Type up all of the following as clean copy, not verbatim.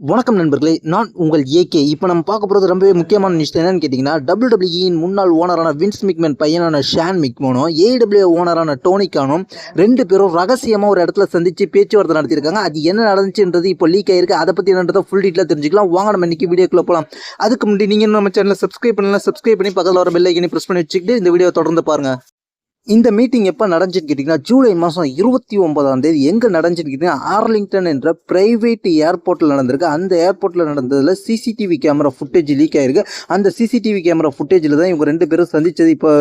வணக்கம் நண்பர்களே, நான் உங்கள் ஏகே. இப்போ நம்ம பார்க்க போகிறது ரொம்பவே முக்கியமான நியூஸ் என்னன்னு கேட்டிங்கன்னா, WWE முன்னாள் ஓனரான வின்ஸ் மிக்மேன் பையனான ஷான் மிக்மேனும் AEW ஓனரான டோனி கானும் 2 பேரும் ரகசியமாக ஒரு இடத்துல சந்தித்து பேச்சுவார்த்தை நடத்தியிருக்காங்க. அது என்ன நடந்துச்சுன்றது இப்போ லீக் ஆயிருக்கு. அதை பற்றி என்னன்றதை ஃபுல் டீட்டெயிலாக தெரிஞ்சுக்கலாம். வாங்க நம்ம இன்னைக்கு வீடியோக்குள்ள போகலாம். அதுக்கு முன்னாடி நீங்கள் நம்ம சேனலை சப்ஸ்கிரைப் பண்ணி பக்கத்தில் வர பெல் ஐக்கனை ப்ரெஸ் பண்ணி வச்சுக்கிட்டு இந்த வீடியோ தொடர்ந்து பாருங்கள். இந்த மீட்டிங் எப்போ நடந்துச்சுன்னு கேட்டிங்கன்னா, ஜூலை மாதம் 29ஆம் தேதி எங்கே நடந்துச்சுன்னு கேட்டிங்கன்னா, ஆர்லிங்டன் என்ற பிரைவேட் ஏர்போர்ட்டில் நடந்திருக்கு. அந்த ஏர்போர்ட்டில் நடந்ததில் சிசிடிவி கேமரா ஃபுட்டேஜ் லீக் ஆகிருக்கு. அந்த சிசிடிவி கேமரா ஃபுட்டேஜில் தான் இவங்க 2 பேரும் சந்தித்தது இப்போ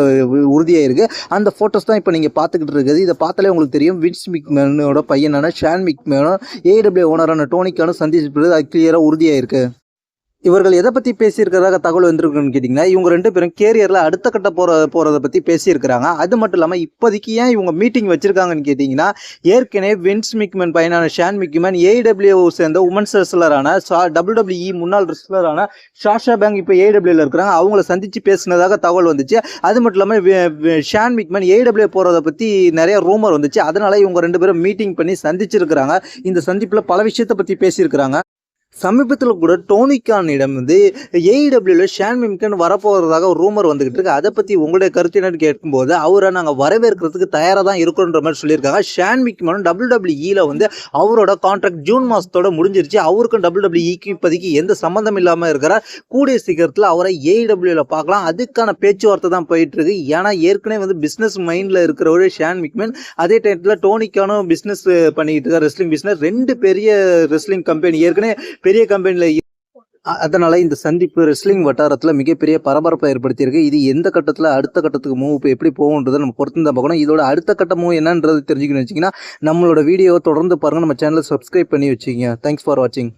உறுதியாயிருக்கு. அந்த ஃபோட்டோஸ் தான் இப்போ நீங்கள் பார்த்துக்கிட்டு இருக்குது. இதை பார்த்தாலே உங்களுக்கு தெரியும், வின்ஸ் மிக்மேனோட பையனான ஷான் மிக்மேனும் AEW ஓனரான டோனி கானும் சந்திச்சிருப்பது அது கிளியராக உறுதியாயிருக்கு. இவர்கள் எதை பற்றி பேசியிருக்கிறதாக தகவல் வந்திருக்குன்னு கேட்டிங்கன்னா, இவங்க 2 பேரும் கேரியரில் அடுத்த கட்ட போகிறத பற்றி பேசியிருக்கிறாங்க. அது மட்டும் இல்லாமல் இப்போதைக்கு ஏன் இவங்க மீட்டிங் வச்சுருக்காங்கன்னு கேட்டிங்கன்னா, ஏற்கனவே வின்ஸ் மிக்மேன் பையனான ஷான் மிக்மேன் AEW சேர்ந்த உமன்ஸ் ரெஸ்லரான WWE முன்னாள் ரெஸ்லரான சாஷா பேங்க் இப்போ AEWல இருக்கிறாங்க. அவங்கள சந்தித்து பேசினதாக தகவல் வந்துச்சு. அது மட்டும் இல்லாமல் ஷான் மிக்மேன் AEW போகிறத பற்றி நிறைய ரூமர் வந்துச்சு. அதனால் இவங்க 2 பேரும் மீட்டிங் பண்ணி சந்திச்சிருக்கிறாங்க. இந்த சந்திப்பில் பல விஷயத்தை பற்றி பேசியிருக்கிறாங்க. சமீபத்தில் கூட டோனி கானிடம் AEWல ஷான் மிக்மேன் வரப்போகிறதாக ஒரு ரூமர் வந்துகிட்டு இருக்கு. அதை பற்றி உங்களுடைய கருத்து என்னன்னு கேட்கும்போது, அவரை நாங்கள் வரவேற்கிறதுக்கு தயாராக தான் இருக்கிறோன்ற மாதிரி சொல்லியிருக்காங்க. ஷான் மிக்மேனும் WWEல அவரோட கான்ட்ராக்ட் ஜூன் மாதத்தோட முடிஞ்சிருச்சு. அவருக்கும் WWEக்கு இப்போதைக்கு எந்த சம்மந்தம் இல்லாமல் இருக்கிறார். கூடிய சீக்கிரத்தில் அவரை AEWல பார்க்கலாம். அதுக்கான பேச்சுவார்த்தை தான் போயிட்டு இருக்கு. ஏன்னா ஏற்கனவே பிஸ்னஸ் மைண்டில் இருக்கிற ஷான் மிக்மேன், அதே டைத்தில் டோனி கானும் பிஸ்னஸ் பண்ணிக்கிட்டு இருக்கார், ரெஸ்லிங் பிஸ்னஸ். 2 பெரிய ரெஸ்லிங் கம்பெனி ஏற்கனவே பெரிய கம்பெனியில். அதனால இந்த சந்திப்பு ரெஸ்லிங் வட்டாரத்தில் மிகப்பெரிய பரபரப்பை ஏற்படுத்தியிருக்கு. இது எந்த கட்டத்தில் அடுத்த கட்டத்துக்கு மூவ் எப்படி போகுன்றதை நம்ம பொறுத்து தான் பார்க்கணும். இதோட அடுத்த கட்ட மூவ் என்னன்றது தெரிஞ்சுக்கணும்னு வச்சிங்கன்னா, நம்மளோட வீடியோவை தொடர்ந்து பாருங்கள். நம்ம சேனலை சப்ஸ்கிரைப் பண்ணி வச்சுக்கோங்க. தேங்க்ஸ் ஃபார் வாட்சிங்.